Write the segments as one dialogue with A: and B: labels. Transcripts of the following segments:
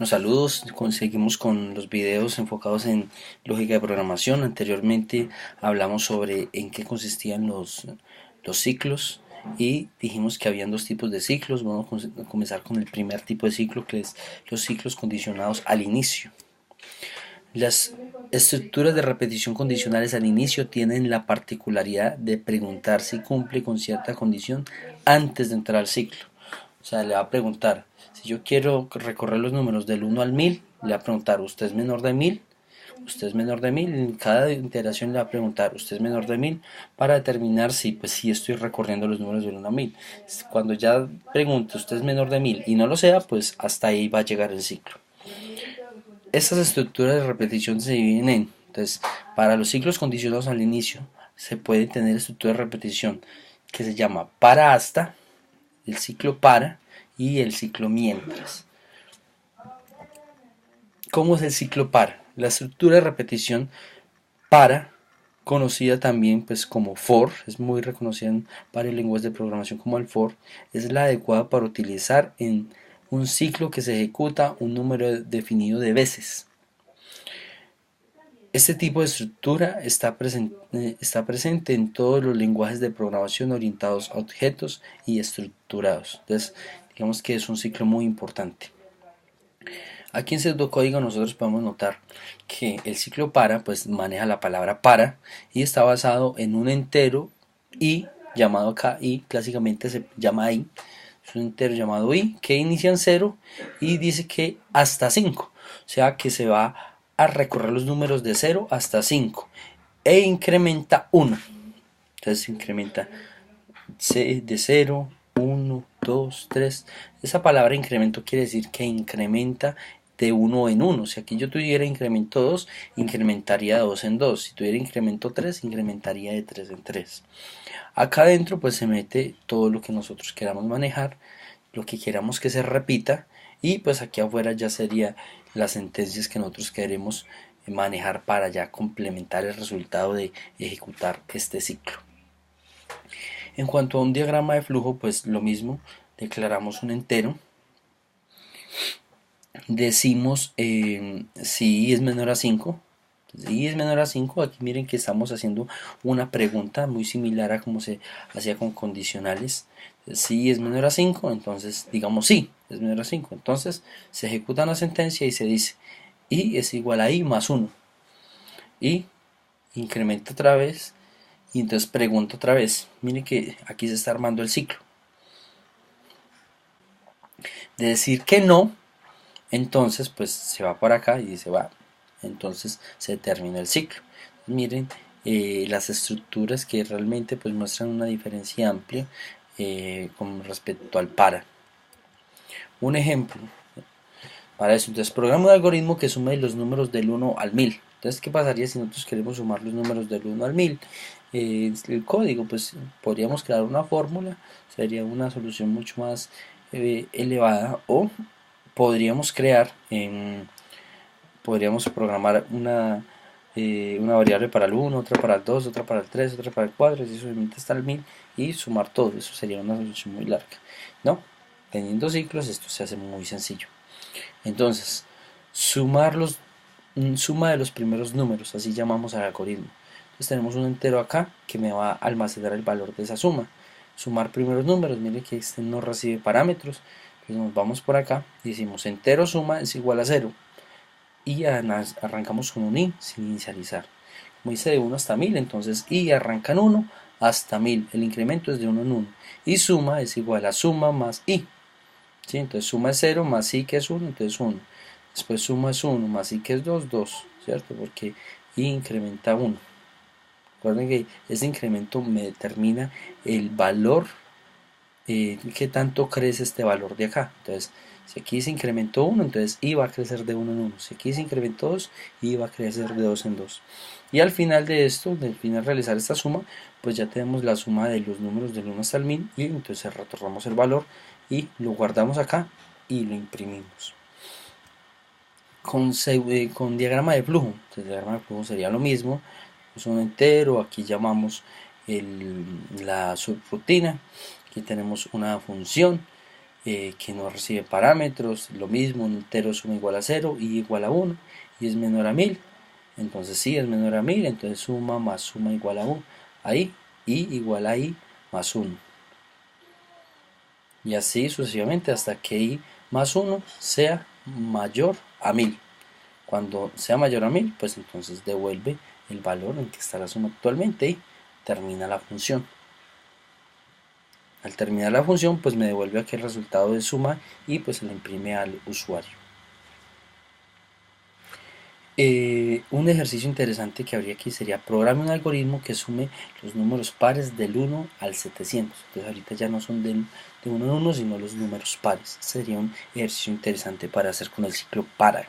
A: Los saludos, seguimos con los videos enfocados en lógica de programación. Anteriormente hablamos sobre en qué consistían los ciclos y dijimos que habían dos tipos de ciclos. Vamos a comenzar con el primer tipo de ciclo, que es los ciclos condicionados al inicio. Las estructuras de repetición condicionales al inicio tienen la particularidad de preguntar si cumple con cierta condición antes de entrar al ciclo. O sea, le va a preguntar, si yo quiero recorrer los números del 1 al 1000, le va a preguntar, ¿usted es menor de 1000? ¿Usted es menor de 1000? En cada iteración le va a preguntar, ¿usted es menor de 1000? Para determinar si estoy recorriendo los números del 1 al 1000. Cuando ya pregunte, ¿usted es menor de 1000? Y no lo sea, pues hasta ahí va a llegar el ciclo. Estas estructuras de repetición se dividen entonces, para los ciclos condicionados al inicio, se puede tener estructura de repetición que se llama para hasta, el ciclo para y el ciclo mientras. ¿Cómo es el ciclo para? La estructura de repetición para, conocida también pues como for, es muy reconocida en varios lenguajes de programación como el for, es la adecuada para utilizar en un ciclo que se ejecuta un número definido de veces. Este tipo de estructura está presente en todos los lenguajes de programación orientados a objetos y estructurados. Entonces, digamos que es un ciclo muy importante. Aquí en pseudocódigo nosotros podemos notar que el ciclo para pues maneja la palabra para y está basado en un entero i llamado acá i, clásicamente se llama i, es un entero llamado i que inicia en 0 y dice que hasta 5, o sea que se va a recorrer los números de 0 hasta 5 e incrementa 1. Entonces incrementa de 0, 1, 2, 3. Esa palabra incremento quiere decir que incrementa de 1 en 1. Si aquí yo tuviera incremento 2, incrementaría 2 en 2. Si tuviera incremento 3, incrementaría de 3 en 3. Acá adentro pues se mete todo lo que nosotros queramos manejar, lo que queramos que se repita, y pues aquí afuera ya sería las sentencias que nosotros queremos manejar para ya complementar el resultado de ejecutar este ciclo. En cuanto a un diagrama de flujo, pues lo mismo, declaramos un entero, decimos si i es menor a 5, si i es menor a 5, aquí miren que estamos haciendo una pregunta muy similar a como se hacía con condicionales. Si i es menor a 5, entonces digamos sí, es menor a 5, entonces se ejecuta una sentencia y se dice i es igual a i más 1, y incrementa otra vez, y entonces pregunto otra vez. Miren que aquí se está armando el ciclo. De decir que no, entonces pues se va por acá y se va. Entonces se termina el ciclo. Miren las estructuras que realmente pues muestran una diferencia amplia con respecto al para. Un ejemplo para eso. Entonces programa un algoritmo que sume los números del 1 al 1000. Entonces, ¿qué pasaría si nosotros queremos sumar los números del 1 al 1000? El código, pues podríamos crear una fórmula, sería una solución mucho más elevada, o podríamos podríamos programar una variable para el 1, otra para el 2, otra para el 3, otra para el 4, y solamente hasta el 1000 y sumar todo. Eso sería una solución muy larga, ¿no? Teniendo ciclos esto se hace muy sencillo. Entonces, suma de los primeros números, así llamamos al algoritmo. Entonces tenemos un entero acá que me va a almacenar el valor de esa suma. Sumar primeros números, mire que este no recibe parámetros. Entonces nos vamos por acá y decimos entero suma es igual a 0. Y arrancamos con un i sin inicializar. Como dice de 1 hasta 1000, entonces i arranca en 1 hasta 1000. El incremento es de 1 en 1. Y suma es igual a suma más i. ¿Sí? Entonces suma es 0 más i que es 1, entonces 1. Después suma es 1 más i que es 2, 2, ¿cierto? Porque i incrementa 1. Recuerden que ese incremento me determina el valor, qué tanto crece este valor de acá. Entonces, si aquí se incrementó 1, entonces i va a crecer de 1 en 1. Si aquí se incrementó 2, i va a crecer de 2 en 2. Y al final de esto, al final de realizar esta suma, pues ya tenemos la suma de los números del 1 hasta el 1000 y entonces retornamos el valor y lo guardamos acá y lo imprimimos. Con diagrama de flujo, el diagrama de flujo sería lo mismo, es un entero, aquí llamamos la subrutina, aquí tenemos una función que no recibe parámetros, lo mismo, un entero suma igual a 0 y igual a 1 y es menor a 1000, entonces sí es menor a 1000, entonces suma más suma igual a 1, ahí y igual a i más 1, y así sucesivamente hasta que i más 1 sea mayor a 1000. Cuando sea mayor a 1000, pues entonces devuelve el valor en que está la suma actualmente y termina la función. Al terminar la función, pues me devuelve aquel resultado de suma y pues se le imprime al usuario. Un ejercicio interesante que habría aquí sería programe un algoritmo que sume los números pares del 1 al 700. Entonces ahorita ya no son de 1 en 1, sino los números pares. Sería un ejercicio interesante para hacer con el ciclo para.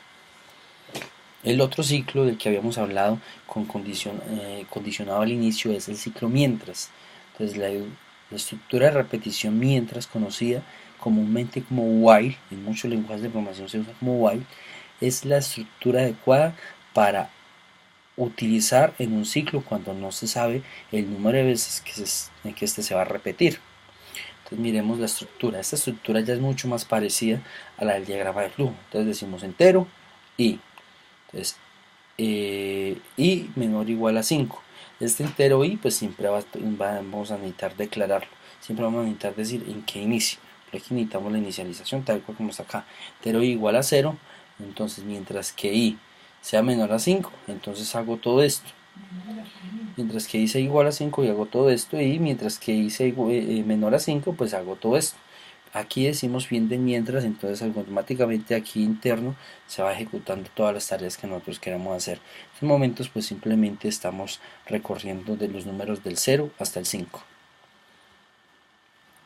A: El otro ciclo del que habíamos hablado condicionado al inicio es el ciclo mientras. Entonces la estructura de repetición mientras, conocida comúnmente como while, en muchos lenguajes de programación se usa como while, es la estructura adecuada para utilizar en un ciclo cuando no se sabe el número de veces que este se va a repetir. Entonces miremos la estructura. Esta estructura ya es mucho más parecida a la del diagrama de flujo. Entonces decimos entero y entonces i menor o igual a 5. Este entero i pues siempre vamos a necesitar declararlo. Siempre vamos a necesitar decir en qué inicia. Pero aquí necesitamos la inicialización tal cual como está acá. Entero i igual a 0. Entonces mientras que i sea menor a 5, entonces hago todo esto. Mientras que i sea igual a 5 y hago todo esto. Y mientras que i sea menor a 5 pues hago todo esto. Aquí decimos fin de mientras, entonces automáticamente aquí interno se va ejecutando todas las tareas que nosotros queremos hacer. En estos momentos pues simplemente estamos recorriendo de los números del 0 hasta el 5.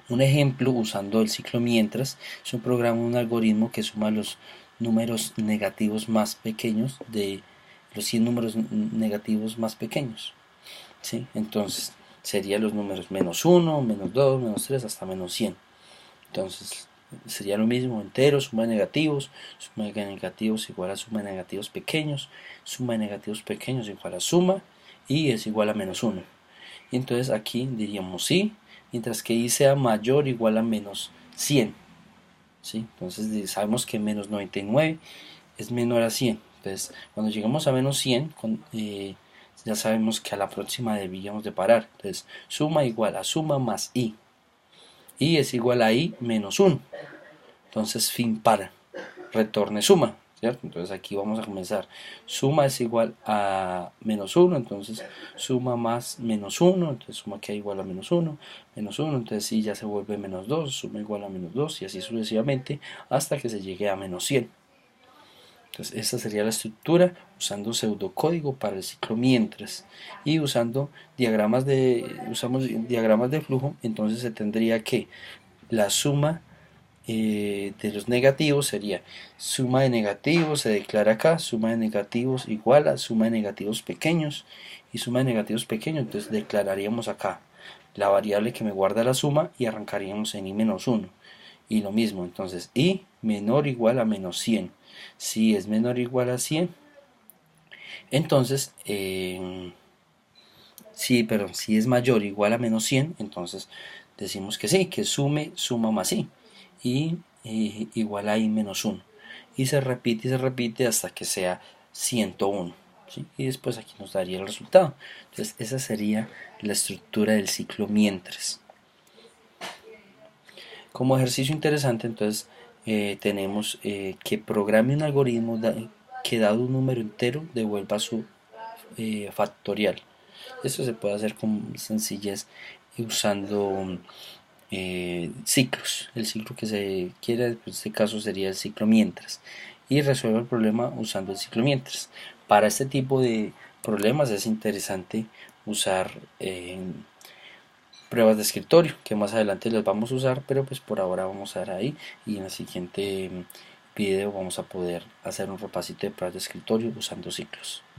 A: Un ejemplo usando el ciclo mientras es un programa, un algoritmo que suma los números negativos más pequeños de los 100 números negativos más pequeños. ¿Sí? Entonces serían los números menos 1, menos 2, menos 3 hasta menos 100. Entonces sería lo mismo, entero, suma de negativos igual a suma de negativos pequeños, suma de negativos pequeños igual a suma y es igual a menos 1. Y entonces aquí diríamos sí, mientras que i sea mayor o igual a menos 100. ¿Sí? Entonces sabemos que menos 99 es menor a 100. Entonces cuando llegamos a menos 100, ya sabemos que a la próxima debíamos de parar. Entonces suma igual a suma más i. Y es igual a i menos 1. Entonces fin para. Retorne suma. ¿Cierto? Entonces aquí vamos a comenzar. Suma es igual a menos 1. Entonces suma más menos 1. Entonces suma queda igual a menos 1. Menos 1. Entonces sí ya se vuelve menos 2. Suma igual a menos 2. Y así sucesivamente hasta que se llegue a menos 100. Entonces esta sería la estructura usando pseudocódigo para el ciclo mientras y usamos diagramas de flujo. Entonces se tendría que la suma de los negativos sería suma de negativos, se declara acá, suma de negativos igual a suma de negativos pequeños y suma de negativos pequeños. Entonces declararíamos acá la variable que me guarda la suma y arrancaríamos en i menos 1. Y lo mismo, entonces i menor o igual a menos 100. Si es menor o igual a 100, entonces si es mayor o igual a menos 100, entonces decimos que sí, que suma más i y igual a i menos 1. Y se repite hasta que sea 101. ¿Sí? Y después aquí nos daría el resultado. Entonces esa sería la estructura del ciclo mientras. Como ejercicio interesante, entonces tenemos que programe un algoritmo que dado un número entero devuelva su factorial. Esto se puede hacer con sencillez usando ciclos. El ciclo que se quiere en este caso sería el ciclo mientras y resuelve el problema usando el ciclo mientras. Para este tipo de problemas es interesante usar pruebas de escritorio, que más adelante las vamos a usar, pero pues por ahora vamos a ver ahí y en el siguiente video vamos a poder hacer un repasito de pruebas de escritorio usando ciclos.